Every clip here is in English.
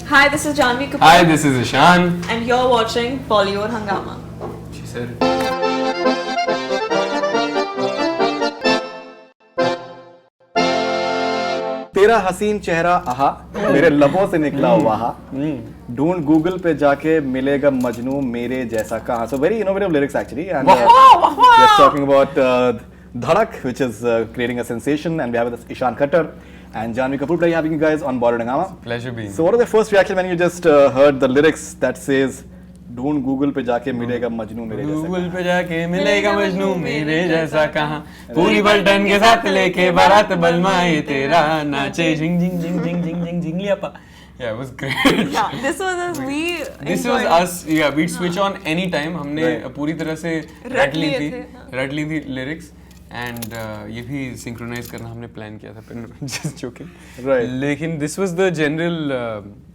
Hi, this is Janvi Kapoor. Hi, this is Ishan. And you're watching Bollywood Hangama. She said it. तेरा हसीन चेहरा आहा मेरे लबों से निकला वाहा ढूंढ गूगल पे जाके मिलेगा मजनू मेरे जैसा कहाँ. So very innovative lyrics actually, and we're talking about Dhadak, which is creating a sensation, and we have with us Ishan Khattar and Janvi Kapoor. Pleasure having you guys on Bollywood Hangama. Pleasure being. So what was the first reaction when you just heard the lyrics that says ढूंढ Google पे जाके मिलेगा मजनू मेरे जैसा. Google पे जाके मिलेगा मजनू मेरे जैसा कहाँ, पूरी पलटन के साथ लेके बारात बलमाए तेरा नाचे झिंग झिंग झिंग झिंग झिंग झिंग झिंग लिया पा. Yeah, it was great. Yeah, this was us. This was us. Yeah, we'd switch on any time. हमने पूरी तरह से रट ली थी lyrics, and ये भी synchronize करना हमने plan किया था. Just joking. Right. लेकिन this was the general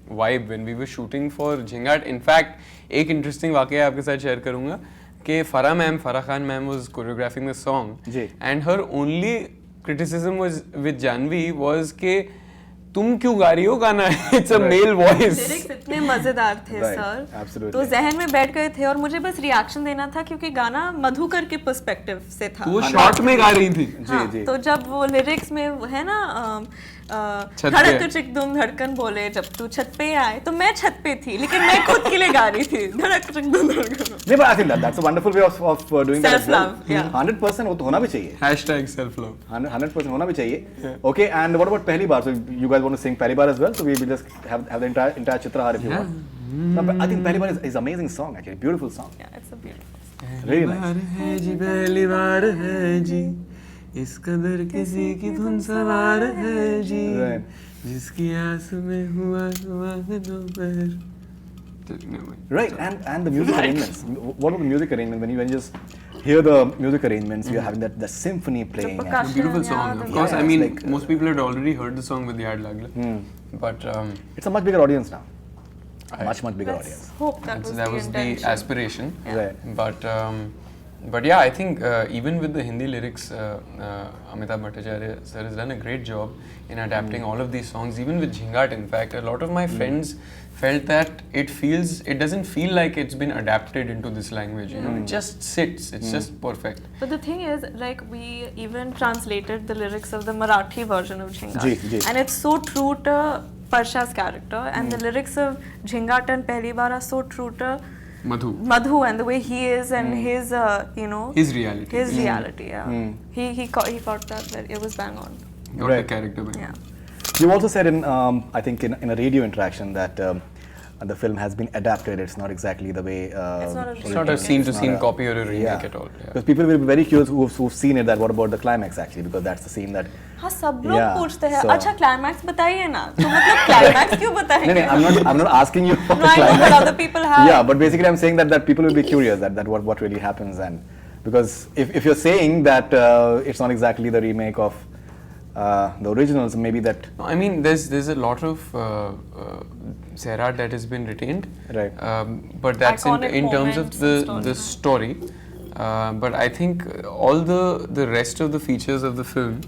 vibe when we were shooting for Jhingat. In fact, एक interesting वाकया आपके साथ share करूँगा कि Farah Khan ma'am was choreographing the song, and her only criticism was with Janvi was कि तुम क्यों गा रही हो गाना. It's a male voice. Lyrics इतने मजेदार थे सर, तो जहन में बैठ गए थे और मुझे बस रिएक्शन देना था क्योंकि गाना मधुकर के पर्सपेक्टिव से था. वो शॉर्ट में गा रही थी. जी. तो जब वो लिरिक्स में है ना धड़क चिक दुम धड़कन बोले जब तू छत पे आए, तो मैं छत पे थी लेकिन मैं खुद के लिए गा रही थी धड़क चिक दुम धड़कन. नहीं, but I think that's a wonderful way of doing that as well. Self-love, yeah. 100% वो तो होना भी चाहिए. #self-love. 100% होना भी चाहिए. Okay, and what about पहली बार? So you guys want to sing पहली बार as well? So we will just have the entire Chitrahar if you want. No, but I think पहली बार is amazing song actually, beautiful song. Yeah, it's a beautiful song. Really nice. है जी पहली बार है जी, इस कदर किसी की धुन सवार है जी, जिसकी आस में हुआ दोपहर. Right, and the music arrangements. What about the music arrangement when you just hear the music arrangements? You're having that the symphony playing. The percussion, Beautiful song. yeah, Of course, I mean, like, most people had already heard the song with Yad Lagla, but it's a much bigger audience now. Much bigger Let's audience. hope that was the intention. aspiration. Yeah. Right. But yeah, I think even with the Hindi lyrics, Amitabh Bhattacharya sir has done a great job in adapting all of these songs. Even with Jhingat, in fact, a lot of my friends felt that it doesn't feel like it's been adapted into this language. You know, it just sits. It's just perfect. But the thing is, like, we even translated the lyrics of the Marathi version of Jhingat, and it's so true to Parsha's character, and the lyrics of Jhingat and Pehli Baar are so true to Madhu and the way he is and his his reality. Yeah. He caught that. It was bang on. Got the character bang. Yeah. You also said in I think in a radio interaction that the film has been adapted. It's not exactly the way. It's not a scene-to-scene copy or a remake at all. Because people will be very curious who've seen it. That what about the climax actually? Because that's the scene that. हाँ, सब लोग पूछते हैं. अच्छा, climax बताइए ना. तो मतलब क्लाइमैक्स क्यों बताएंगे? नहीं, I'm not asking you for the climax. But other people have. Yeah, but basically I'm saying that people will be curious that what really happens, and because if you're saying that it's not exactly the remake of the originals, maybe that. I mean, there's a lot of Sairat that has been retained, right? But that's in terms of the story. But I think all the rest of the features of the film,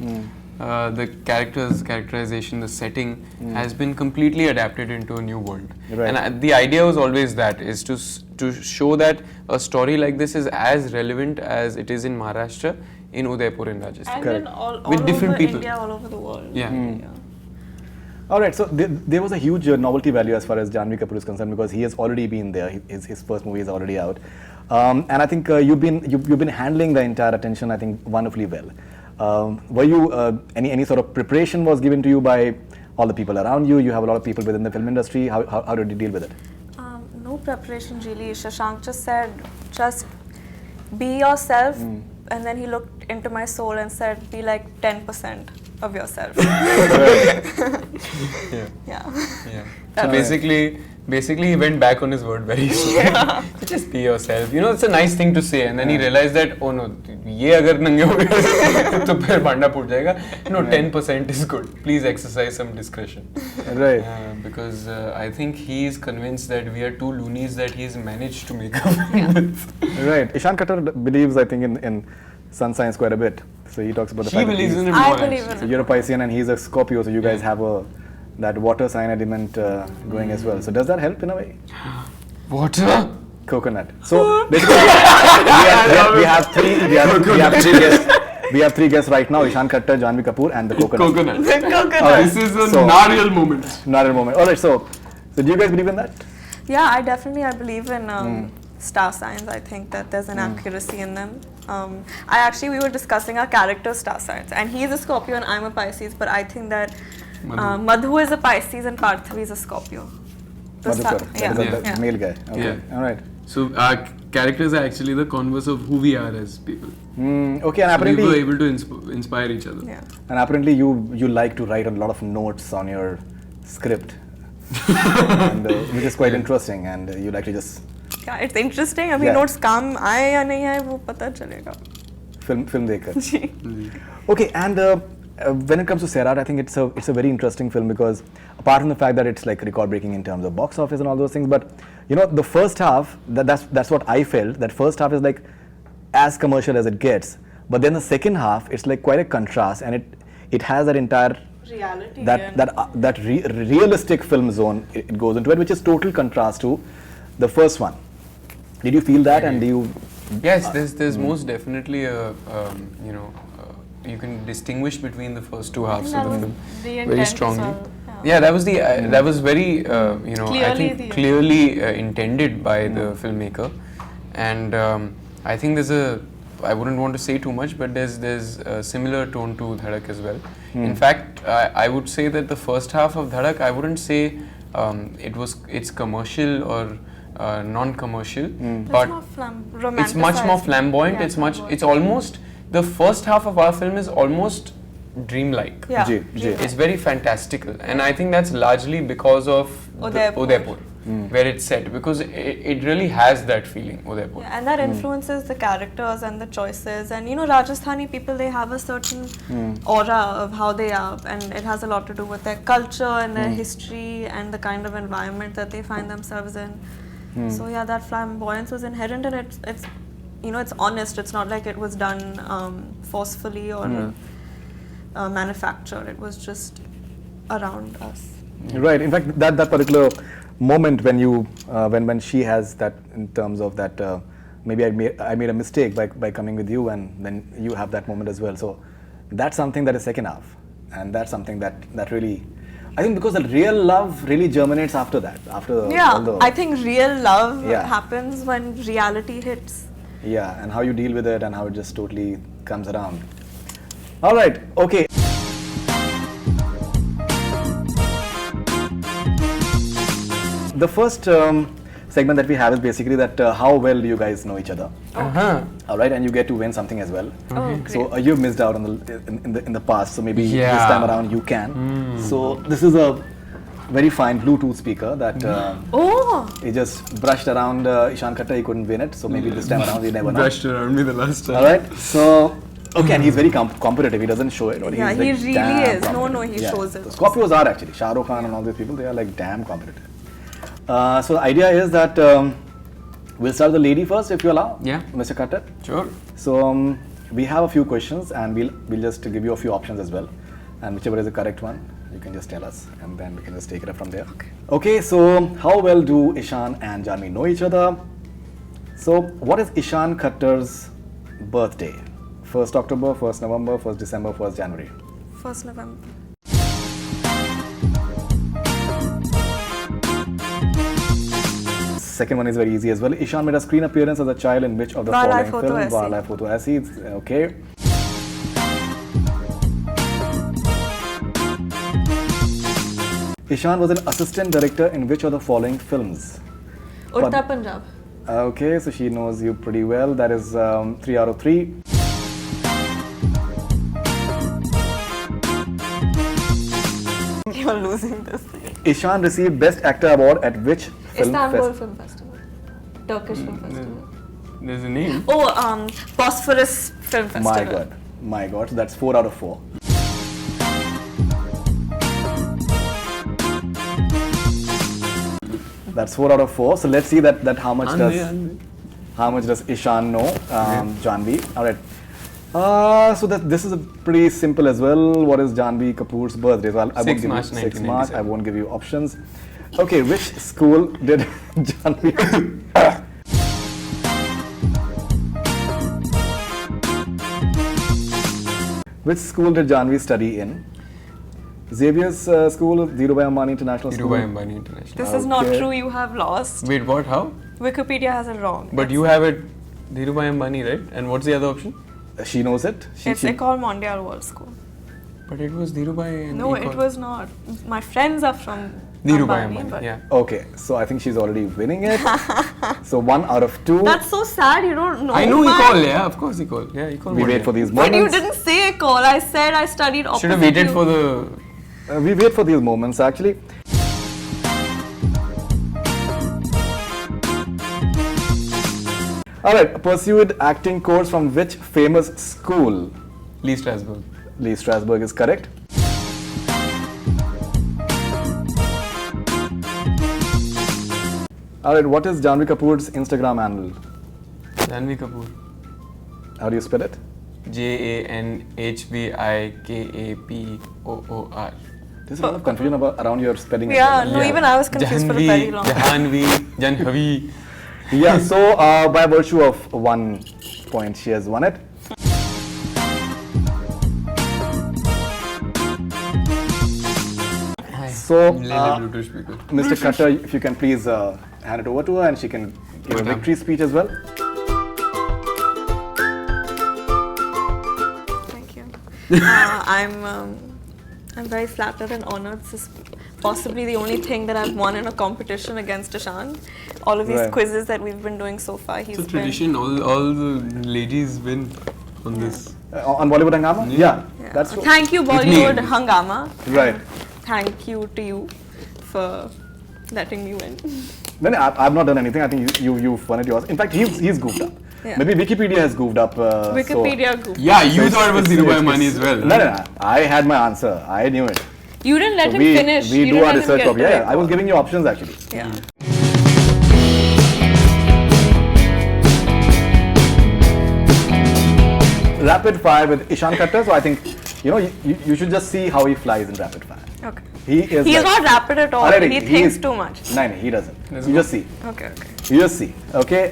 the characterization, the setting has been completely adapted into a new world. Right. And the idea was always that is to show that a story like this is as relevant as it is in Maharashtra, in Udaipur in Rajasthan. And in all with different over people. India, all over the world. Yeah. All right, so there was a huge novelty value as far as Janvi Kapoor is concerned because he has already been there. His first movie is already out, and I think you've been handling the entire attention, I think, wonderfully well. Were you any sort of preparation was given to you by all the people around you? You have a lot of people within the film industry. How did you deal with it? No preparation really. Shashank just said, just be yourself, and then he looked into my soul and said, be like 10% of yourself. So basically he went back on his word very soon. Just be yourself. You know, it's a nice thing to say, and then he realized that, oh no, ये अगर नंगे हो गए तो फिर भांडा फूट जाएगा. No, 10% is good. Please exercise some discretion. Right. Because I think he is convinced that we are two loonies that he's managed to make up with. Right. Ishan Khattar believes, I think, in sun signs quite a bit. So he talks about the fact He believes in it more. I believe in so it. you're a Piscean and he's a Scorpio, so you guys have a that water sign element going as well. So does that help in a way? Water? Coconut. So basically, we have three guests. We have three guests right now: Ishaan Khattar, Janhvi Kapoor, and the coconut. Coconut. The coconut. Alright. This is a So- Nariyal moment. Not a moment. All right. So do you guys believe in that? Yeah, I believe in star signs. I think that there's an accuracy in them. We were discussing our character star signs, and he's a Scorpio and I'm a Pisces, but I think that Madhu is a Pisces and Parthavi is a Scorpio. Madhukar, Yeah. that is the Yeah. male guy. Okay. Yeah. All right. So our characters are actually the converse of who we are as people. Okay, and We apparently, were able to inspire each other. Yeah. and apparently you like to write a lot of notes on your script, and, which is quite interesting, and you like to just Yeah, it's interesting. अभी Yeah. notes काम आए या नहीं आए वो पता चलेगा. film देखकर. जी. Okay, and when it comes to Sairat, I think it's a very interesting film because apart from the fact that it's like record breaking in terms of box office and all those things, but you know the first half that's what I felt. That first half is like as commercial as it gets, but then the second half it's like quite a contrast, and it has that entire Reality. that realistic film zone it goes into it, which is total contrast to the first one. Did you feel that, and do you? Yes, there's most definitely a you can distinguish between the first two halves of the film very strongly. Yeah, that was that was very I think clearly intended by the filmmaker, and I think I wouldn't want to say too much, but there's a similar tone to Dhadak as well. In fact, I would say that the first half of Dhadak, I wouldn't say it's commercial or non-commercial, but it's much more flamboyant. Yeah, It's almost the first half of our film is almost dreamlike. Yeah. Ji. It's very fantastical, and I think that's largely because of Udaipur, where it's set, because it really has that feeling, Udaipur. Yeah, and that influences the characters and the choices. And you know, Rajasthani people, they have a certain aura of how they are, and it has a lot to do with their culture and their history and the kind of environment that they find themselves in. So yeah, that flamboyance was inherent, and it's it's honest. It's not like it was done forcefully or manufactured. It was just around us. Right. In fact, that particular moment when you when she has that, in terms of that, maybe I made a mistake by coming with you, and then you have that moment as well. So that's something that is second half, and that's something that really, I think, because the real love really germinates after that. After all the, I think real love Yeah. happens when reality hits. yeah, and how you deal with it and how it just totally comes around. All right. Okay. The first segment that we have is basically that how well do you guys know each other? All right, and you get to win something as well. Oh, great. So you've missed out on in the past, so maybe this Yeah. time around you can. So this is a very fine Bluetooth speaker that Oh, he just brushed around Ishaan Khattar. He couldn't win it, so maybe this time around we never know. Brushed around me the last time. All right, so okay, and he's very competitive. He doesn't show it. Or Yeah, he's he like really damn is. No, competitive. he shows it. The Scorpios are actually Shah Rukh Khan and all these people. They are like damn competitive. So the idea is that we'll start with the lady first, if you allow. Yeah. Mr. Khattar. Sure. So we have a few questions, and we'll just give you a few options as well, and whichever is the correct one, you can just tell us, and then we can just take it up from there. Okay. So how well do Ishaan and Janhvi know each other? So what is Ishaan Khattar's birthday? 1st October, 1st November, 1st December, 1st January. 1st November. Second one is very easy as well. Ishaan made a screen appearance as a child in which of the Wala following Photo film? Aisi. Wala Photo Aisi. Okay. Ishaan was an assistant director in which of the following films? Uttar Punjab. Okay, so she knows you pretty well. That is 3 out of 3. You're losing this. Ishaan received Best Actor Award at which film Istanbul Film Festival. Turkish Film Festival. There's a name. Oh, Bosphorus Film Festival. My God. So that's 4 out of 4. That's 4 out of 4. So let's see that how much does Ishaan know, Janhvi. All right. So this is a pretty simple as well. What is Janhvi Kapoor's birthday? So I won't give March you 6 March. 1997. I won't give you options. Okay, which school did Janhvi? Which school did Janhvi study in? Xavier's school, Dhirubhai Ambani International School. Dhirubhai Ambani International. This is not Okay. true. You have lost. Wait, what? How? Wikipedia has it wrong. But you have it Dhirubhai Ambani, right? And what's the other option? She knows it. It's Ecole Mondiale World School. But it was Dhirubhai and No, it was not. My friends are from Dhirubhai Ambani, Ambani. but Yeah. Okay, so I think she's already winning it. So 1 out of 2. that's so sad. You don't know. I know my- Ecole. Yeah, of course Ecole. Yeah, Ecole. We wait for these But you moments. didn't say Ecole. I said I studied opposite. Should have waited you. for the. We wait for these moments actually. Alright, pursued acting course from which famous school? Lee Strasberg. Lee Strasberg is correct. Alright, what is Janhvi Kapoor's Instagram handle? Janhvi Kapoor. How do you spell it? JANHVIKAPOOR. There's a lot of confusion around your spelling. as Yeah, well. no, even I was confused for a very long time. Jahanvi, Janhavi. Yeah, so by virtue of 1 point, she has won it. So, Bluetooth speaker. Mr. Cutter, if you can please hand it over to her and she can give a Madam. victory speech as well. Thank you. I'm very flattered and honored. This is possibly the only thing that I've won in a competition against Ishan. All of these Right. quizzes that we've been doing so far, he's It's a been. tradition. All the ladies win on this. On Bollywood Hangama? Yeah, Yeah. that's true. Thank you, me. Bollywood Hangama. Right. Thank you to you for letting me win. No, I've not done anything. I think you've won it yours. In fact, he's goofed up. Yeah. Maybe Wikipedia has goofed up. Wikipedia Google. Yeah, you thought it was it's- Dhirubhai it's- Ambani as well. No. I had my answer. I knew it. You didn't let So him finish. we You do didn't our let him research get properly. to Yeah, it. I was giving you options actually. Yeah. Rapid fire with Ishan Khattar. So I think you should just see how he flies in rapid fire. Okay. He is. He's like- not rapid at all. Already, he he thinks is- too much. No, he doesn't. Let's You go. just see. Okay. You just see. Okay.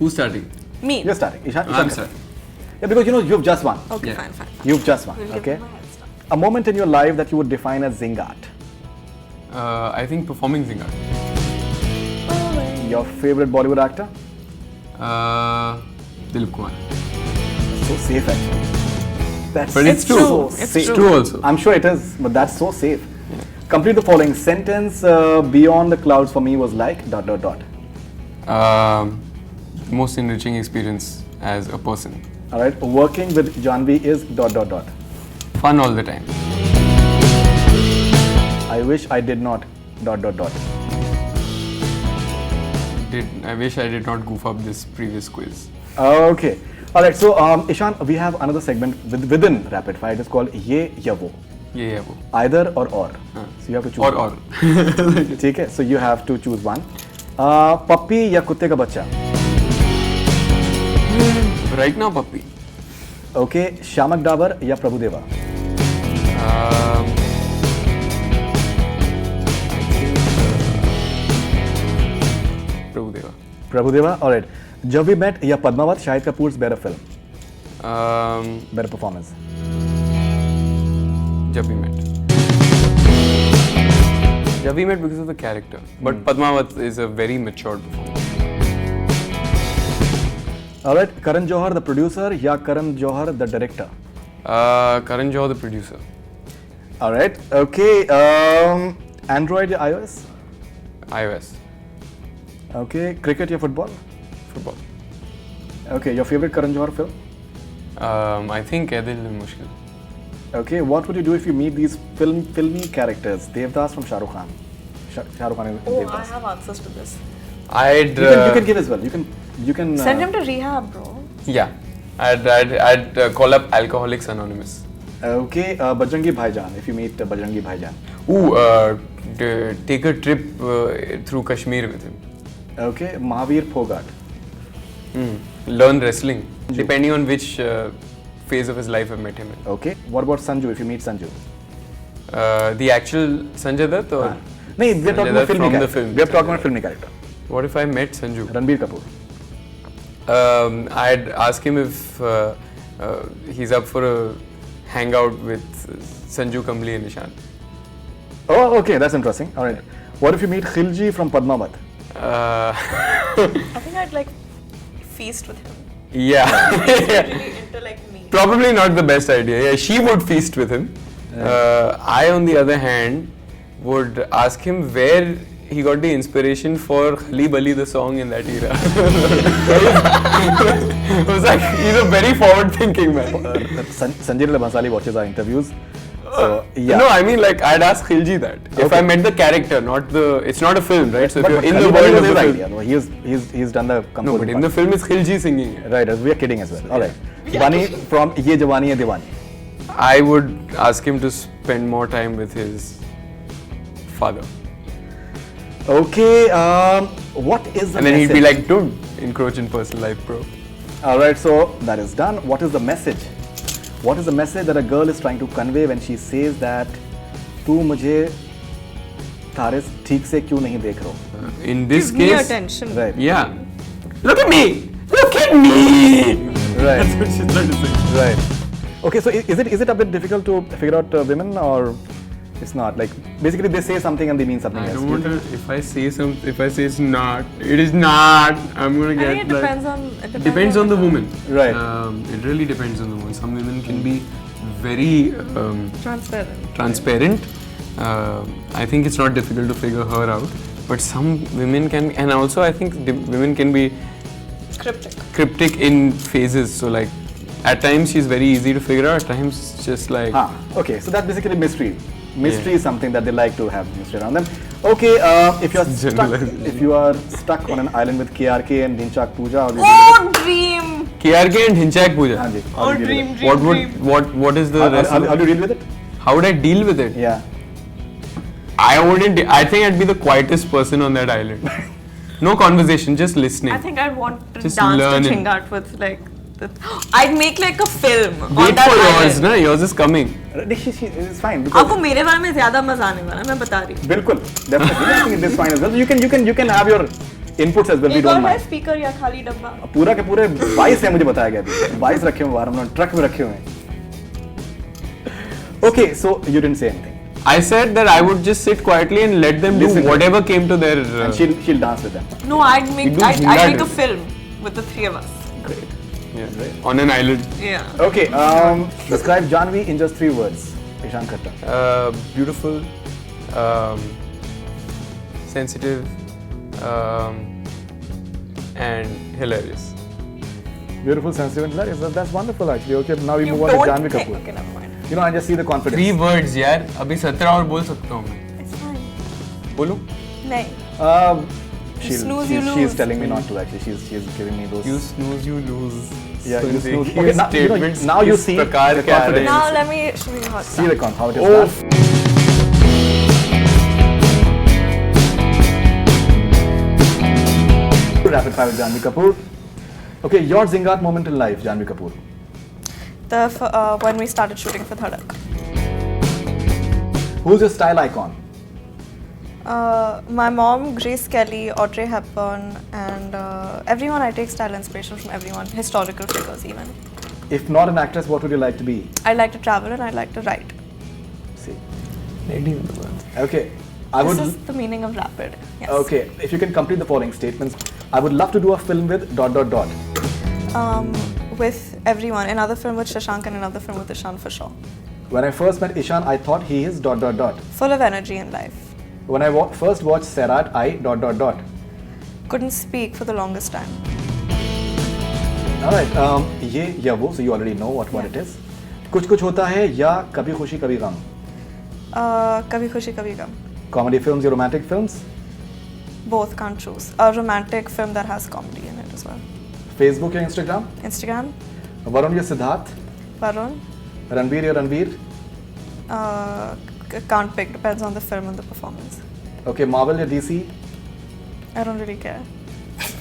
Who's starting? Me. You're starting. Ishan I'm Khattar. starting. Yeah, because you've just won. Okay, Yeah. fine. You've just won. We'll give Okay. him a head start. A moment in your life that you would define as Zingat. I think performing singer. Your favorite Bollywood actor? Dilip Kumar. So safe actually. That's But it's true. So It's safe. true also. I'm sure it is, but that's so safe. Complete the following sentence. Beyond the clouds for me was like ... Most enriching experience as a person. All right. Working with Janhvi is ... Fun all the time. I wish I did not ... I wish I did not goof up this previous quiz. Okay. All right. So Ishan, we have another segment within Rapid Fire. It is called Ye Ya Wo. Yeah, wo. Either or. So you have to choose. Or. ठीक है. So you have to choose one. Puppy या कुत्ते का बच्चा. Right now, puppy. Okay. Shamak Dabar या Prabhudeva. Prabhudeva. Prabhudeva. All right. जब we met या Padmaavat Shahid कपूर's better film, better performance. Jab we met. Jab we met because of the character. But Padmavat is a very matured performance. All right. Karan Johar the producer या Karan Johar the director. Karan Johar, the producer. All right. Okay. Android या iOS. iOS. Okay. Cricket या football. Football. Okay. Your favorite Karan Johar film. I think Ae Dil Mushkil. Okay. What would you do if you meet these filmy characters? Devdas from Shah Rukh Khan. Shah Rukh Khan is Oh, I Devdas. have answers to this. I'd. You can give as well. You can. Send him to rehab, bro. Yeah. I'd call up Alcoholics Anonymous. Okay. Bajrangi Bhaijaan. If you meet Bajrangi Bhaijaan. Take a trip through Kashmir with him. Okay. Mahavir Phoghat. Learn wrestling. depending on which phase of his life I've met him in. Okay. What about Sanju? If you meet Sanju, The actual Sanjay Dutt or no, we are talking about filmy from the character. film. We are talking about filmy character. What if I met Sanju? Ranbir Kapoor. I'd ask him if he's up for a hangout with Sanju Kambli and Ishan. Oh, okay, that's interesting. All right. What if you meet Khilji from Padmavat? I think I'd like feast with him. Yeah. Really into like me. Probably not the best idea. Yeah, she would feast with him. I, on the other hand, would ask him where he got the inspiration for Khali Bali, the song in that era. I was like, he's a very forward-thinking man. Sanjay Leela Bhansali watches our interviews. So, yeah. No, I mean like I'd ask Khilji that. If Okay. I met the character, not the. It's not a film, right? So if But you're in Khali the Bali world was of the his film. idea. No, he's done the composing. No, but in the film it's Khilji singing it. Right, we are kidding as well. All right. Bunny from Ye Jawani Hai Diwani. I would ask him to spend more time with his father. Okay, what is the And then he'd message? be like, dude, encroach in personal life, bro. All right, so that is done. What is the message? What is the message that a girl is trying to convey when she says that तू मुझे तारे ठीक से क्यों नहीं देख रहा? In this Give me case, attention. Right. yeah. Look at me! Look at me! Right. That's what she's trying to say. Right. Okay, so is it a bit difficult to figure out women, or it's not? Like basically they say something and they mean something I else. don't want to. If I say something, if I say it's not, it is not. I'm gonna I get think it like. depends on. It Depends on the woman. Right. It really depends on the woman. Some women can be very Transparent. transparent. I think it's not difficult to figure her out. But some women can, and also I think women can be cryptic in phases. So like, at times she's very easy to figure out. At times it's just like. Okay, so that's basically mystery. Mystery is something that they like to have mystery around them. Okay, if you are stuck on an island with KRK and Dhinchak Pooja, how do you deal with Oh, dream! KRK and Dhinchak Pooja. it? Hanji, how Oh, do you deal with dream. What is the it? rest How of do you deal with it? How would I deal with it? Yeah. I wouldn't. I think I'd be the quietest person on that island. No conversation, just listening. I think I'd want to Just dance learn to it. Chingat with like. I'd make like a film on Wait that for yours, island. na? Yours is coming. It's fine because आपको मेरे बारे में ज़्यादा मजा आने वाला है, मैं बता रही हूँ. बिल्कुल, definitely. I think it is fine as well. You can have your inputs as well. We एक और don't है mind. स्पीकर या खाली डब्बा. पूरा के पूरे 22 है मुझे बताया गया अभी. 22 रखे हुए बाहर हमने ट्रक में रखे हुए हैं. Okay, so you didn't say anything. I said that I would just sit quietly and let them Listen. do whatever came to their. And she'll dance with them. No, I'd make do I'd Chingat make a with- film with the three of us. Great. On an island. Yeah. Okay, describe Janvi in just 3 words. Ishan Khattar. Beautiful, sensitive, and hilarious. Beautiful, sensitive, and hilarious. That's wonderful actually. Okay, now we You move on to don't Janvi think. Kapoor. Okay, never mind. You know, I just see the confidence. 3 words, यार. अभी 17 और बोल सकता हूँ मैं. It's fine. बोलूँ? नहीं. snooze, you she's lose. telling me not to actually. She's giving me those. You snooze, you lose. Yeah, you So snooze. देखिए Okay, now, statements now you किस see प्रकार the के आ रहे हैं. Now let me show you how it's See done. the how it is Oh. done. Rapid fire with Janvi Kapoor. Okay, your Zingat moment in life, Janvi Kapoor. When we started shooting for Dhadak. Who's your style icon? My mom, Grace Kelly, Audrey Hepburn, and everyone. I take style inspiration from everyone, historical figures even. If not an actress, what would you like to be? I like to travel and I like to write. See. Lady in the world. Okay. I This would. is the meaning of rapid. Yes. Okay. If you can complete the following statements, I would love to do a film with ... With everyone. Another film with Shashank and another film with Ishan for sure. When I first met Ishan, I thought he is ... Full of energy in life. When I first watched Sairat, I ... Couldn't speak for the longest time. Alright, ये या वो, so you already know what it is. कुछ कुछ होता है या कभी खुशी कभी गम. Kabhi Khushi Kabhi Gum. Comedy films or romantic films? Both, can't choose. A romantic film that has comedy in it as well. Facebook या Instagram? Instagram, वरुण या सिद्धार्थ? Varun. रणबीर या Ranveer? Can't pick, depends on the film and the performance. Okay, Marvel या DC? I don't really care.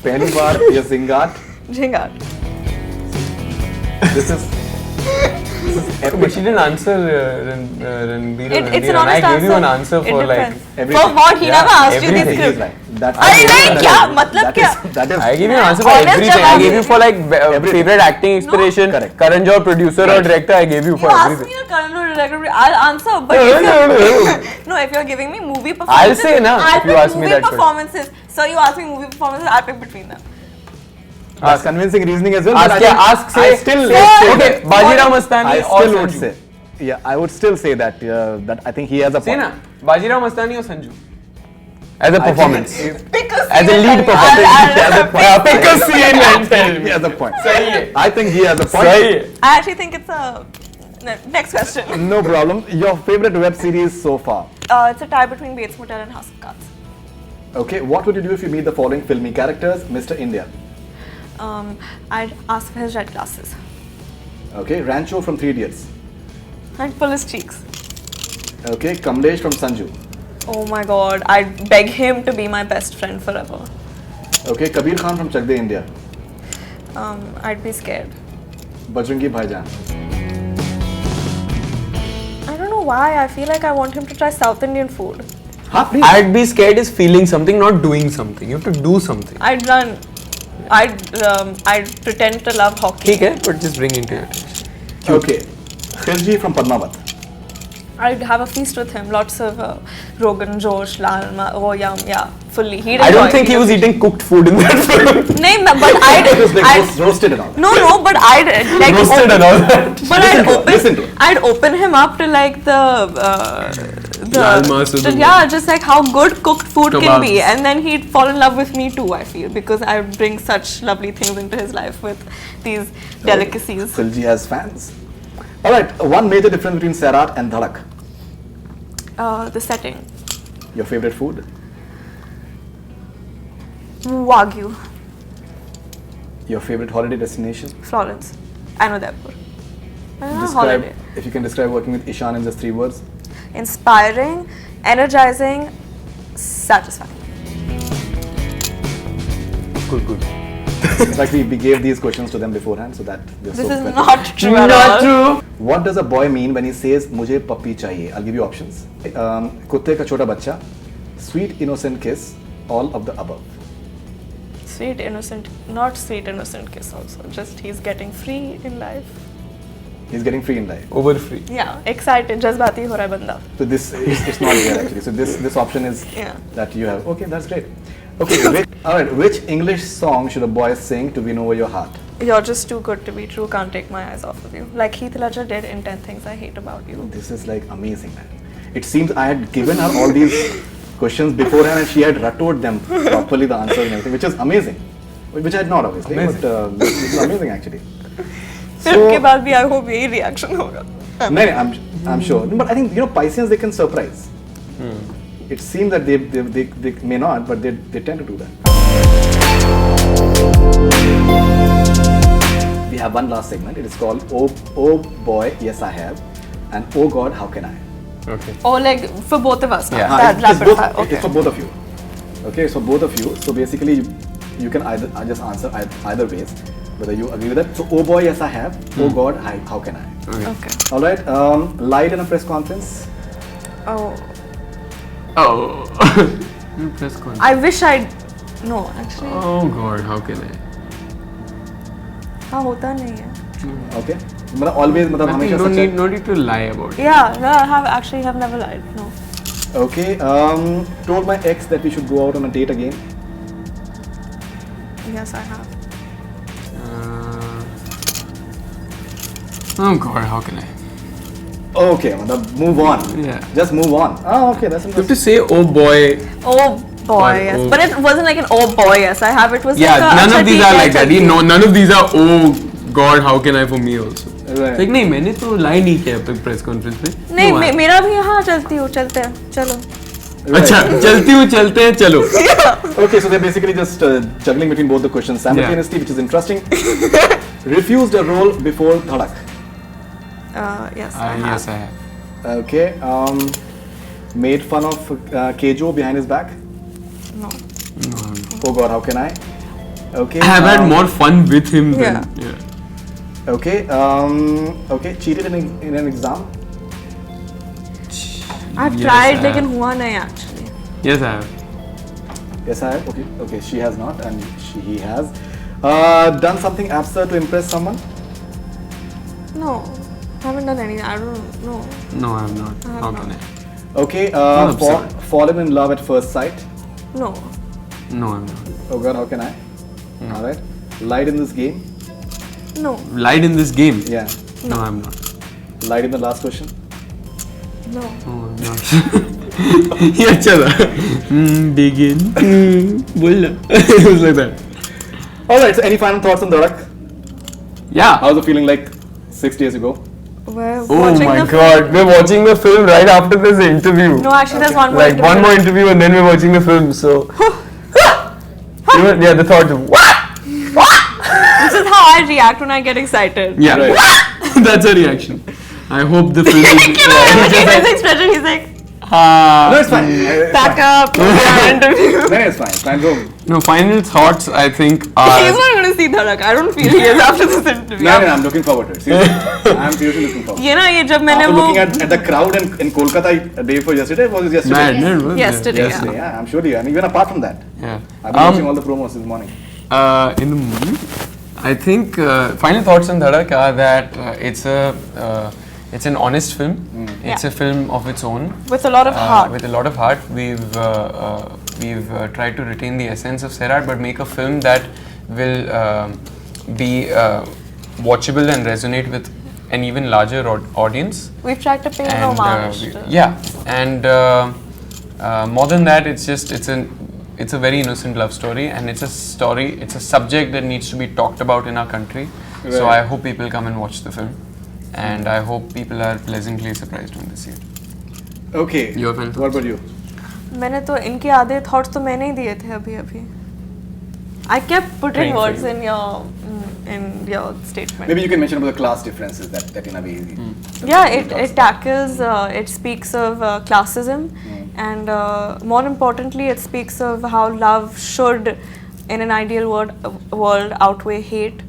पहली बार या Zingaat? Jingat. This is But she didn't answer Ranbir. It's an honest I gave you an answer. answer It for like. depends. everything. For what? He Yeah, never asked you everything. this He's script. like that. अरे नहीं क्या मतलब क्या? That is I gave you an answer for Honest everything. I जवाब gave you for like favorite acting inspiration. Correct. Karan Johar producer or director. I gave you You for ask everything. me a Karan Johar director, I'll answer. But if no, if you're giving me movie performances, say na, I'll if you pick ask me movie that question. performances. So you ask me movie performances, I'll pick between them. That's convincing reasoning as well. Ask, but I yeah, think ask, say, I still say, would say okay, that. Bajirao Mastani I or still would Sanju? say, yeah, I would still say that that I think he has a Say point. na, Bajirao Mastani or Sanju? As a I think performance. Pick a As a scene lead and performance. I'll Pick a scene and tell He me. has a point. सही है. I think he has a point. सही है. I actually think it's a next question. No problem. Your favorite web series so far? It's a tie between Bates Motel and House of Cards. Okay, what would you do if you meet the following filmy characters? Mr. India. I'd ask for his red glasses. Okay, Rancho from Three Idiots. I'd pull his cheeks. Okay, Kamlesh from Sanju. Oh my god, I'd beg him to be my best friend forever. Okay, Kabir Khan from Chak De India. I'd be scared. Bajrangi Bhaijaan. I don't know why, I feel like I want him to try South Indian food. Huh, please. I'd be scared is feeling something, not doing something. You have to do something. I'd run. I'd pretend to love hockey. ठीक है, but just bring into it. Okay, Khilji from Padmavat. I'd have a feast with him. Lots of Rogan Josh, Lalma, oh yum, yeah, fully. He'd I don't enjoy think he it. was eating cooked food in that film. No, but It was like I'd roasted and all. no, but I'd like Roasted and all that. But Listen to it. I'd open him up to like the Lalma, Sidhu. yeah, just like how good cooked food can be, Kebabs. and then he'd fall in love with me too. I feel because I bring such lovely things into his life with these delicacies. Khilji has fans. Alright, one major difference between Sairat and Dhadak. The setting, Your favorite food? Wagyu, Your favorite holiday destination? Florence, Anodapur. Holiday. If you can describe working with Ishan in just 3 words. Inspiring, energizing, satisfying. Good. In fact, we gave these questions to them beforehand so that they're This so is prepared. not true at all. true. What does a boy mean when he says मुझे पप्पी चाहिए? I'll give you options. कुत्ते का छोटा बच्चा, sweet innocent kiss, all of the above. Sweet innocent, not sweet innocent kiss also. Just he's getting free in life. He's getting free in life. Over free. Yeah, excited, जज्बाती हो रहा है बंदा. So this it's not there actually. So this option is Yeah. that you have. Okay, that's great. Okay, alright. Which English song should a boy sing to win over your heart? You're just too good to be true. Can't take my eyes off of you. Like Heath Ledger did in 10 Things I Hate About You. This is like amazing, man. It seems I had given her all these questions beforehand and she had rattled them properly, the answers and everything, which is amazing. Which I had not obviously, Amazing. but this is amazing actually. फिर के बाद भी I hope यही reaction होगा. No, I'm sure. But I think Pisceans they can surprise. It seems that they may not, but they tend to do that. We have one last segment. It is called Oh Boy, Yes I Have, and Oh God, How Can I? Okay. Or like for both of us. Now. Yeah. That It's rapid both, fire. Okay. it's for both of you. Okay, so both of you. So basically, you can either just answer either ways, whether you agree with that. So Oh Boy, Yes I Have. Oh God, How Can I? Okay. All right. Lied in a press conference. Oh, Oh. Press con. I wish I'd. No, actually. Oh God, how can I? हाँ होता नहीं है. Okay. मतलब always मतलब Nothing, हमेशा no such need to lie about it. Yeah, no, I have never lied. No. Okay. Told my ex that we should go out on a date again. Yes, I have. Oh God, how can I? Okay, मतलब move on. Yeah. Just move on. Okay, that's You have interesting. to say, oh boy. Oh boy, Or yes. oh. But it wasn't like an oh boy, yes, I have. It was Yeah, like a none of these are like that. अच्छा, No, none of these are oh God, how can I for me also. Right. Like नहीं मैंने तो lie नहीं किया अब तक press conference में. नहीं No, मेरा भी हाँ चलती हूँ चलते हैं चलो. अच्छा चलती हूँ चलते हैं चलो. Okay, so they're basically just juggling between both the questions simultaneously, which is interesting. Refused a role before Dhadak. Yes, I have. Yes, I have. Okay. Made fun of Kejo behind his back. No. Oh God, how can I? Okay. I have had more fun with him than Yeah. Okay. Okay. Cheated in an exam. I've Yes, tried, I लेकिन have. हुआ नहीं actually. Yes, I have. Yes, I have. Okay. Okay. She has not, and he has. Done something absurd to impress someone. No, haven't done anything. I don't know. No, I have not. I have How not. can I? Okay. Not absurd. Fallen in love at first sight. No. No, I'm not. Oh God, how can I? All right. Lied in this game. No. Lied in this game? Yeah. No, I'm not. Lied in the last question. No. No, I'm not. ये अच्छा था. Begin. बोल ना. It was like that. All right. So, any final thoughts on Dhadak? Yeah. How's the feeling like 6 days ago? We're Oh watching my the God, we're watching the film right after this interview. No, actually, there's one more. Like one more interview and then we're watching the film. So, yeah, the thought of what? This is how I react when I get excited. Yeah, Right. that's a reaction. I hope the film is. Look at his expression. He's like, No, it's fine. back up. interview. No, it's fine. Fine. Go. No, final thoughts I think He's are. not going to see Dhadak. I don't feel he is after this interview. No, I'm looking forward to it. Seriously. I'm seriously looking forward. ये ना ये जब मैंने After वो looking at the crowd in Kolkata a day before yesterday, was it yesterday? Mad, no, it was Yesterday, there. Yesterday, yeah, I'm sure you. And even apart from that, Yeah. I've been watching all the promos this morning. In the movie, I think final thoughts on Dhadak are that it's an honest film. It's Yeah. a film of its own. with a lot of heart. With a lot of heart, we've tried to retain the essence of Sairat, but make a film that will be watchable and resonate with an even larger audience. We've tried to pay an And homage. to- yeah, and more than that, it's a very innocent love story, and it's a story. It's a subject that needs to be talked about in our country. So Right. I hope people come and watch the film, and I hope people are pleasantly surprised when they see it. Okay. Your final What about you? मैंने तो इनके आधे thoughts तो मैंने ही दिए थे अभी. I kept putting Praying for words you. in your statement. Maybe you can mention about the class differences that in a way. Yeah, it tackles, it speaks of classism, and more importantly, it speaks of how love should, in an ideal world, outweigh hate,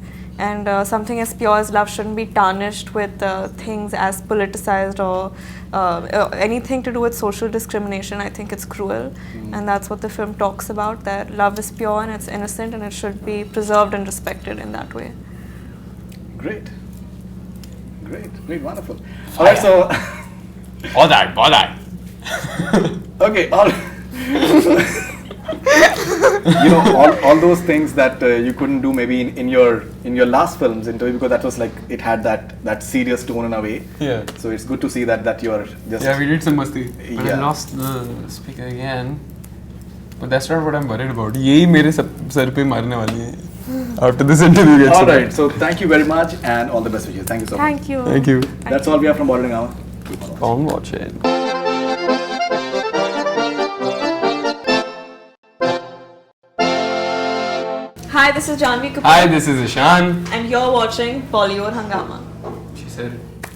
and something as pure as love shouldn't be tarnished with things as politicized or anything to do with social discrimination. I think it's cruel, and that's what the film talks about, that love is pure and it's innocent and it should be preserved and respected in that way. Great. Great, wonderful. All right, so Bother. okay, all those things that you couldn't do maybe in your last films interview, because that was like it had that serious tone in a way. Yeah. So it's good to see that you're just Yeah, we did some masti, but I Yeah. lost the speaker again. But that's not what I'm worried about. यही मेरे sir पे मारने वाली है. After this interview gets all over. right. So thank you very much and all the best wishes. Thank you so much. Thank you. Thank you. That's all we have from Bottling Hour. On watch it. Hi, this is Janvi Kapoor. Hi, this is Ishan. And you're watching Bollywood Hangama. She said.